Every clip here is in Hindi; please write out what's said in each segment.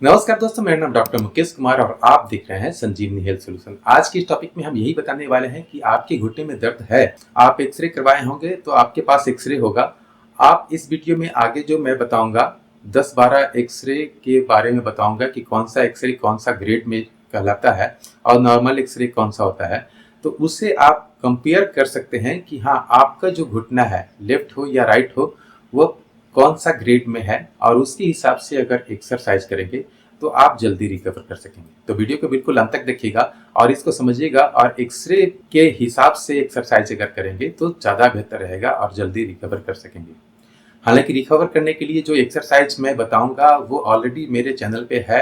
नमस्कार दोस्तों, मेरा नाम डॉक्टर मुकेश कुमार और आप देख रहे हैं संजीवनी हेल्थ सॉल्यूशन। आज की इस टॉपिक में हम यही बताने वाले हैं कि आपके घुटने में दर्द है, आप एक्सरे करवाए होंगे तो आपके पास एक्सरे होगा। आप इस वीडियो में आगे जो मैं बताऊंगा 10-12 एक्सरे के बारे में बताऊंगा कि कौन सा एक्सरे कौन सा ग्रेड में कहलाता है और नॉर्मल एक्सरे कौन सा होता है। तो उससे आप कंपेयर कर सकते हैं कि हाँ, आपका जो घुटना है, लेफ्ट हो या राइट हो, वो कौन सा ग्रेड में है और उसके हिसाब से अगर एक्सरसाइज करेंगे तो आप जल्दी रिकवर कर सकेंगे। तो वीडियो को बिल्कुल अंत तक देखिएगा और इसको समझिएगा, और एक्सरे के हिसाब से एक्सरसाइज अगर करेंगे तो ज़्यादा बेहतर रहेगा और जल्दी रिकवर कर सकेंगे। हालांकि रिकवर करने के लिए जो एक्सरसाइज मैं बताऊंगा वो ऑलरेडी मेरे चैनल पे है।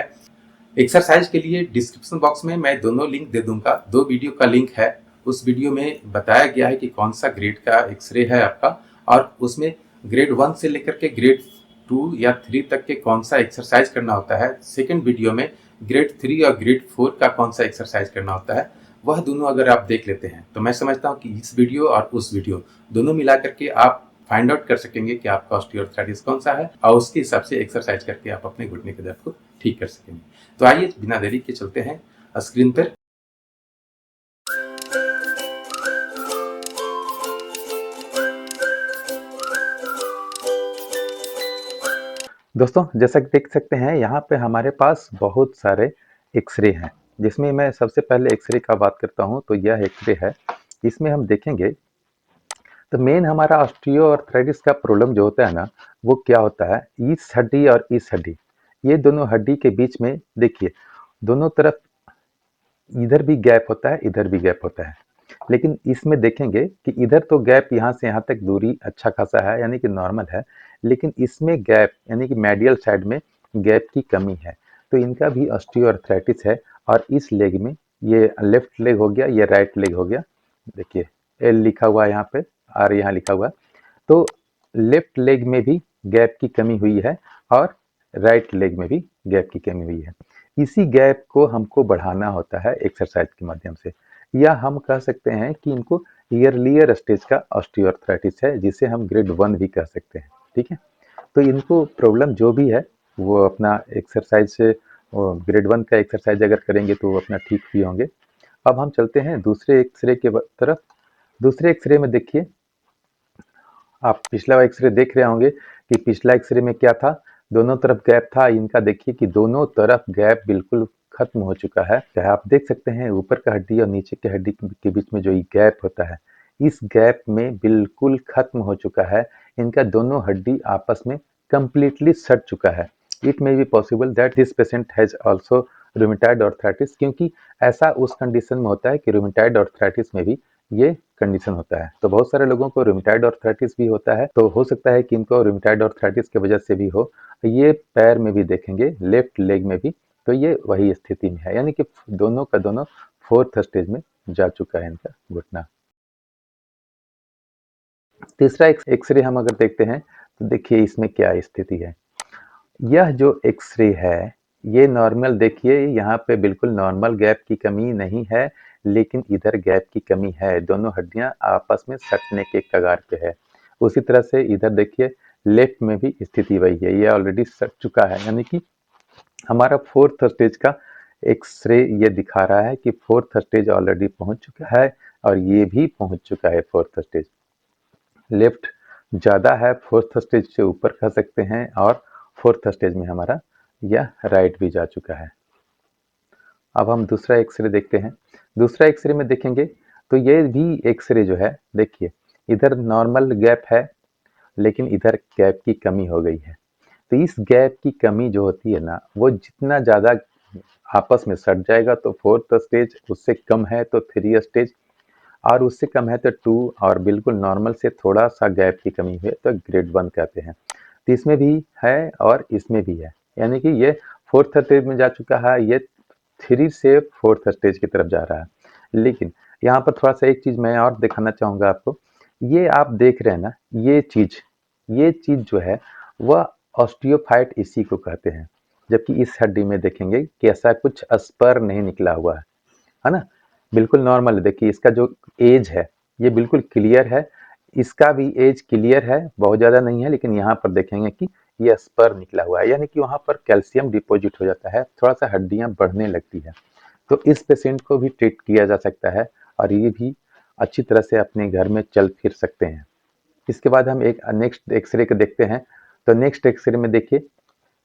एक्सरसाइज के लिए डिस्क्रिप्शन बॉक्स में मैं दोनों लिंक दे दूंगा, 2 वीडियो का लिंक है। उस वीडियो में बताया गया है कि कौन सा ग्रेड का एक्सरे है आपका, और उसमें ग्रेड 1 से लेकर के ग्रेड 2 या 3 तक के कौन सा एक्सरसाइज करना होता है। सेकंड वीडियो में ग्रेड 3 और ग्रेड 4 का कौन सा एक्सरसाइज करना होता है। वह दोनों अगर आप देख लेते हैं तो मैं समझता हूँ कि इस वीडियो और उस वीडियो दोनों मिला करके आप फाइंड आउट कर सकेंगे कि आपका ऑस्टियोआर्थराइटिस कौन सा है, और उसके हिसाब से एक्सरसाइज करके आप अपने घुटने के दर्द को ठीक कर सकेंगे। तो आइए बिना देरी के चलते हैं स्क्रीन पर। दोस्तों, जैसा कि देख सकते हैं यहाँ पे हमारे पास बहुत सारे एक्सरे हैं, जिसमें मैं सबसे पहले एक्सरे का बात करता हूँ। तो यह एक्सरे है, इसमें हम देखेंगे तो मेन हमारा ऑस्टियोआर्थराइटिस का प्रॉब्लम जो होता है ना, वो क्या होता है, इस हड्डी और इस हड्डी, ये दोनों हड्डी के बीच में देखिए, दोनों तरफ इधर भी गैप होता है, इधर भी गैप होता है। लेकिन इसमें देखेंगे कि इधर तो गैप यहाँ से यहाँ तक दूरी अच्छा खासा है, यानी कि नॉर्मल है। लेकिन इसमें गैप यानी कि मेडियल साइड में गैप की कमी है, तो इनका भी ऑस्टियोआर्थराइटिस है। और इस लेग में, ये लेफ्ट लेग हो गया, ये राइट लेग हो गया। देखिए एल लिखा हुआ है यहाँ पे, आर यहाँ लिखा हुआ है। तो लेफ्ट लेग में भी गैप की कमी हुई है और राइट लेग में भी गैप की कमी हुई है। इसी गैप को हमको बढ़ाना होता है एक्सरसाइज के माध्यम से, या हम कह सकते हैं कि इनको ईयरलियर स्टेज का ऑस्टियोआर्थराइटिस है, जिसे हम ग्रेड 1 भी कह सकते हैं। ठीक है, तो इनको प्रॉब्लम जो भी है वो अपना एक्सरसाइज से, ग्रेड 1 का एक्सरसाइज अगर करेंगे तो वो अपना ठीक भी होंगे। अब हम चलते हैं दूसरे एक्सरे के तरफ। दूसरे एक्सरे में देखिए, आप पिछला एक्सरे देख रहे होंगे कि पिछला एक्सरे में क्या था, दोनों तरफ गैप था। इनका देखिए कि दोनों तरफ गैप बिल्कुल खत्म हो चुका है। चाहे आप देख सकते हैं ऊपर का हड्डी और नीचे के हड्डी के बीच में जो ये गैप होता है, इस गैप में बिल्कुल खत्म हो चुका है। इनका दोनों हड्डी आपस में कंप्लीटली सट चुका है। It may be possible that this patient has also rheumatoid arthritis, क्योंकि ऐसा उस कंडीशन में होता है कि रूमेटॉइड आर्थराइटिस में भी ये कंडीशन होता है। तो बहुत सारे लोगों को रूमेटॉइड आर्थराइटिस भी होता है, तो हो सकता है कि इनको रूमेटॉइड आर्थराइटिस की वजह से भी हो। ये पैर में भी देखेंगे, लेफ्ट लेग में भी, तो ये वही स्थिति में है, यानी कि दोनों का दोनों फोर्थ स्टेज में जा चुका है इनका घुटना। तीसरा एक्सरे हम अगर देखते हैं तो देखिए इसमें क्या स्थिति है। यह जो एक्सरे है, ये नॉर्मल, देखिए यहाँ पे बिल्कुल नॉर्मल, गैप की कमी नहीं है, लेकिन इधर गैप की कमी है। दोनों हड्डियां आपस में सटने के कगार पे है। उसी तरह से इधर देखिए, लेफ्ट में भी स्थिति वही है, ये ऑलरेडी सट चुका है, यानी कि हमारा फोर्थ स्टेज का एक्सरे ये दिखा रहा है कि फोर्थ स्टेज ऑलरेडी पहुंच चुका है, और ये भी पहुंच चुका है फोर्थ स्टेज। लेफ्ट ज़्यादा है, फोर्थ स्टेज से ऊपर कह सकते हैं, और फोर्थ स्टेज में हमारा यह राइट भी जा चुका है। अब हम दूसरा एक्सरे देखते हैं। दूसरा एक्सरे में देखेंगे तो ये भी एक्सरे जो है, देखिए इधर नॉर्मल गैप है, लेकिन इधर गैप की कमी हो गई है। तो इस गैप की कमी जो होती है ना, वो जितना ज़्यादा आपस में सट जाएगा तो फोर्थ स्टेज, उससे कम है तो थ्री स्टेज, और उससे कम है तो 2, और बिल्कुल नॉर्मल से थोड़ा सा गैप की कमी हुई तो ग्रेड 1 कहते हैं। तो इसमें भी है और इसमें भी है, यानी कि ये फोर्थ स्टेज में जा चुका है, ये 3 से फोर्थ स्टेज की तरफ जा रहा है। लेकिन यहाँ पर थोड़ा सा एक चीज़ मैं और दिखाना चाहूँगा आपको। ये आप देख रहे हैं ना, ये चीज़ जो है वह ऑस्टियोफाइट इसी को कहते हैं। जबकि इस हड्डी में देखेंगे कि ऐसा कुछ स्पर नहीं निकला हुआ है ना, बिल्कुल नॉर्मल है। देखिए इसका जो एज है ये बिल्कुल क्लियर है, इसका भी एज क्लियर है, बहुत ज़्यादा नहीं है, लेकिन यहाँ पर देखेंगे कि ये स्पर निकला हुआ है, यानी कि वहाँ पर कैल्शियम डिपॉजिट हो जाता है, थोड़ा सा हड्डियाँ बढ़ने लगती है। तो इस पेशेंट को भी ट्रीट किया जा सकता है और ये भी अच्छी तरह से अपने घर में चल फिर सकते हैं। इसके बाद हम एक नेक्स्ट एक्सरे को देखते हैं। तो नेक्स्ट एक्सरे में देखिए,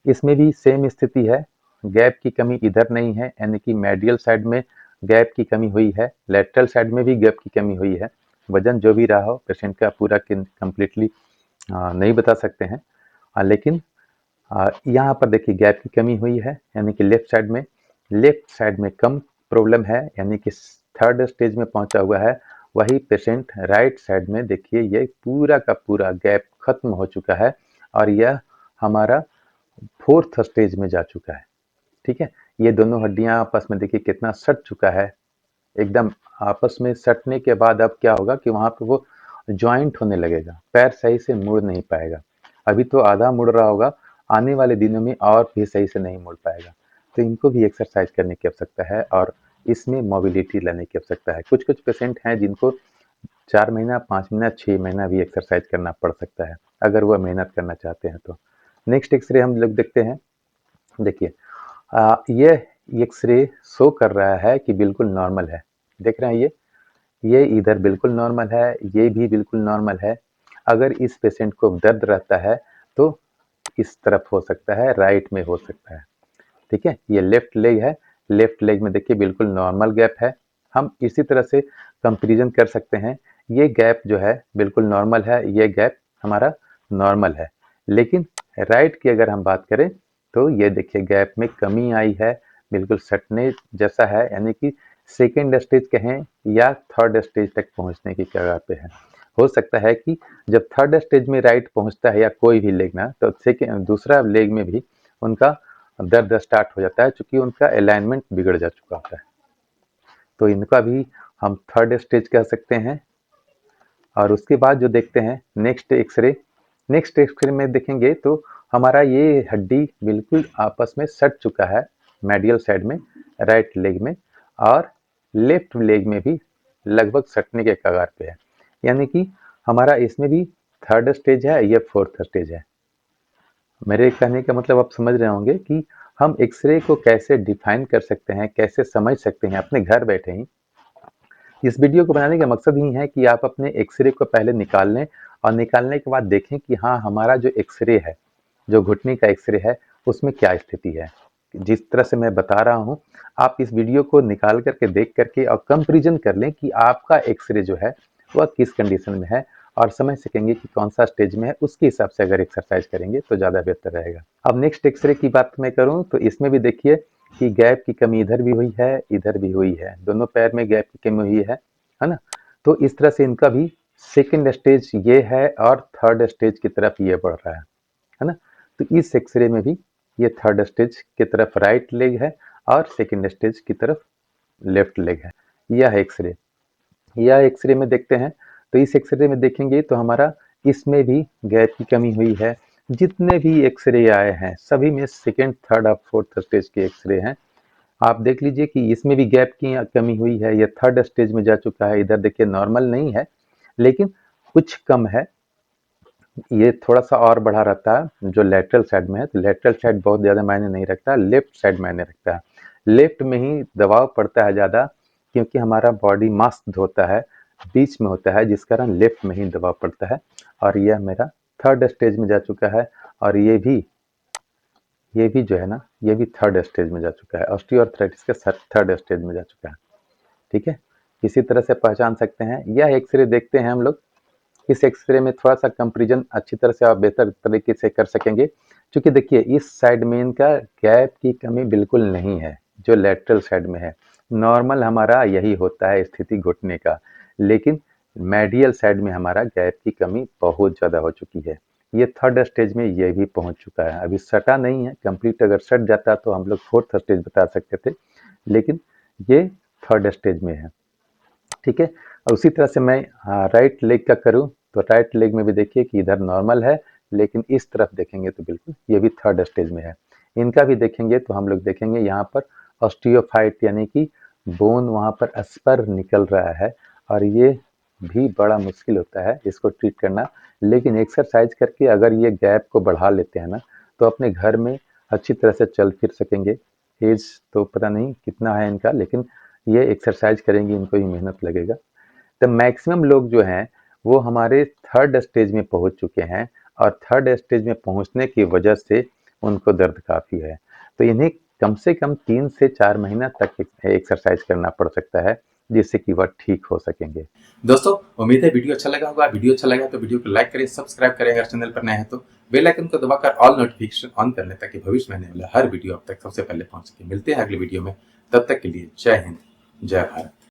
इसमें भी सेम स्थिति है, गैप की कमी इधर नहीं है, यानी कि मेडियल साइड में गैप की कमी हुई है, लेटरल साइड में भी गैप की कमी हुई है। वजन जो भी रहा हो पेशेंट का पूरा कंप्लीटली नहीं बता सकते हैं, लेकिन यहाँ पर देखिए गैप की कमी हुई है, यानी कि लेफ्ट साइड में कम प्रॉब्लम है, यानी कि थर्ड स्टेज में पहुंचा हुआ है। वही पेशेंट राइट साइड में देखिए ये पूरा का पूरा गैप खत्म हो चुका है और यह हमारा फोर्थ स्टेज में जा चुका है। ठीक है, ये दोनों हड्डियां आपस में देखिए कितना सट चुका है, एकदम आपस में सटने के बाद अब क्या होगा कि वहां पे वो ज्वाइंट होने लगेगा, पैर सही से मुड़ नहीं पाएगा। अभी तो आधा मुड़ रहा होगा, आने वाले दिनों में और भी सही से नहीं मुड़ पाएगा। तो इनको भी एक्सरसाइज करने की आवश्यकता है और इसमें मोबिलिटी लाने की आवश्यकता है। कुछ कुछ पेशेंट हैं जिनको 4 महीना, 5 महीना, 6 महीना भी एक्सरसाइज करना पड़ सकता है, अगर वह मेहनत करना चाहते हैं तो। नेक्स्ट एक्सरे हम लोग देखते हैं। देखिए, ये एक्सरे शो कर रहा है कि बिल्कुल नॉर्मल है। देख रहे हैं ये इधर बिल्कुल नॉर्मल है, ये भी बिल्कुल नॉर्मल है। अगर इस पेशेंट को दर्द रहता है तो इस तरफ हो सकता है, राइट में हो सकता है। ठीक है, ये लेफ्ट लेग है, लेफ्ट लेग में देखिए बिल्कुल नॉर्मल गैप है। हम इसी तरह से कंपैरिजन कर सकते हैं, ये गैप जो है बिल्कुल नॉर्मल है, ये गैप हमारा नॉर्मल है। लेकिन राइट की अगर हम बात करें तो ये देखिए गैप में कमी आई है, बिल्कुल सटने जैसा है, यानी कि सेकेंड स्टेज कहें या थर्ड स्टेज तक पहुंचने की कगार पे है। हो सकता है कि जब थर्ड स्टेज में राइट पहुंचता है या कोई भी लेग ना, तो सेकेंड दूसरा लेग में भी उनका दर्द स्टार्ट हो जाता है, चूंकि उनका अलाइनमेंट बिगड़ जा चुका होता है। तो इनका भी हम थर्ड स्टेज कह सकते हैं। और उसके बाद जो देखते हैं नेक्स्ट एक्सरे में देखेंगे तो हमारा ये हड्डी बिल्कुल आपस में सट चुका है, मेडियल साइड में, राइट लेग में, और लेफ्ट लेग में भी लगभग सटने के कगार पे है। यानी कि हमारा इसमें भी थर्ड स्टेज है, ये फोर्थ स्टेज है। मेरे कहने का मतलब आप समझ रहे होंगे कि हम एक्सरे को कैसे डिफाइन कर सकते हैं, कैसे समझ सकते हैं अपने घर बैठे ही। इस वीडियो को बनाने का मकसद ही है कि आप अपने एक्सरे को पहले निकाल लें और निकालने के बाद देखें कि हाँ, हमारा जो एक्सरे है, जो घुटने का एक्सरे है, उसमें क्या स्थिति है। जिस तरह से मैं बता रहा हूँ, आप इस वीडियो को निकाल करके देख करके और कंपेरिजन कर लें कि आपका एक्सरे जो है वह किस कंडीशन में है और समझ सकेंगे कि कौन सा स्टेज में है। उसके हिसाब से अगर एक्सरसाइज करेंगे तो ज़्यादा बेहतर रहेगा। अब नेक्स्ट एक्सरे की बात मैं करूँ तो इसमें भी देखिए कि गैप की कमी इधर भी हुई है, इधर भी हुई है, दोनों पैर में गैप की कमी हुई है ना। तो इस तरह से इनका भी सेकेंड स्टेज ये है और थर्ड स्टेज की तरफ ये बढ़ रहा है ना। तो इस एक्सरे में भी ये थर्ड स्टेज की तरफ राइट लेग है और सेकेंड स्टेज की तरफ लेफ्ट लेग है। यह एक्सरे में देखते हैं। तो इस एक्सरे में देखेंगे तो हमारा इसमें भी गैप की कमी हुई है। जितने भी एक्सरे आए हैं सभी में सेकेंड, थर्ड और फोर्थ स्टेज के एक्सरे हैं। आप देख लीजिए कि इसमें भी गैप की कमी हुई है, ये थर्ड स्टेज में जा चुका है। इधर देखिए नॉर्मल नहीं है, लेकिन कुछ कम है, ये थोड़ा सा और बढ़ा रहता है जो लेटरल साइड में है। तो लेटरल साइड बहुत ज़्यादा मायने नहीं रखता, लेफ्ट साइड मायने रखता है। लेफ्ट में ही दबाव पड़ता है ज़्यादा, क्योंकि हमारा बॉडी मास होता है, बीच में होता है, जिस कारण लेफ्ट में ही दबाव पड़ता है। और यह मेरा थर्ड स्टेज में जा चुका है और ये भी जो है ना, ये भी थर्ड स्टेज में जा चुका है, ऑस्टियोआर्थराइटिस के थर्ड स्टेज में जा चुका है। ठीक है, इसी तरह से पहचान सकते हैं। यह एक्सरे देखते हैं हम लोग, इस एक्सरे में थोड़ा सा कंपैरिजन अच्छी तरह से आप बेहतर तरीके से कर सकेंगे, क्योंकि देखिए इस साइड में इनका गैप की कमी बिल्कुल नहीं है, जो लेटरल साइड में है। नॉर्मल हमारा यही होता है स्थिति घुटने का, लेकिन मेडियल साइड में हमारा गैप की कमी बहुत ज़्यादा हो चुकी है। ये थर्ड स्टेज में ये भी पहुंच चुका है, अभी सटा नहीं है कंप्लीट। अगर सट जाता तो हम लोग फोर्थ स्टेज बता सकते थे, लेकिन ये थर्ड स्टेज में है। ठीक है, और उसी तरह से मैं राइट लेग का करूं तो राइट लेग में भी देखिए कि इधर नॉर्मल है, लेकिन इस तरफ देखेंगे तो बिल्कुल ये भी थर्ड स्टेज में है। इनका भी देखेंगे तो हम लोग देखेंगे यहाँ पर ऑस्टियोफाइट, यानी कि बोन वहाँ पर स्पर निकल रहा है और ये भी बड़ा मुश्किल होता है इसको ट्रीट करना। लेकिन एक्सरसाइज करके अगर ये गैप को बढ़ा लेते हैं ना, तो अपने घर में अच्छी तरह से चल फिर सकेंगे। एज तो पता नहीं कितना है इनका, लेकिन ये एक्सरसाइज करेंगे, इनको ही मेहनत लगेगा। तो मैक्सिमम लोग जो हैं वो हमारे थर्ड स्टेज में पहुंच चुके हैं, और थर्ड स्टेज में पहुंचने की वजह से उनको दर्द काफ़ी है। तो इन्हें कम से कम 3 से 4 महीना तक एक्सरसाइज करना पड़ सकता है, जिससे कि वह ठीक हो सकेंगे। दोस्तों, उम्मीद है वीडियो अच्छा लगा होगा। वीडियो अच्छा लगा तो वीडियो को लाइक करें, सब्सक्राइब करें, अगर चैनल पर नए हैं तो बेल आइकन को दबाकर ऑल नोटिफिकेशन ऑन कर लें, ताकि भविष्य में आने वाला हर वीडियो आप तक सबसे पहले पहुंच सके। मिलते हैं अगले वीडियो में, तब तक के लिए जय हिंद, जय भारत।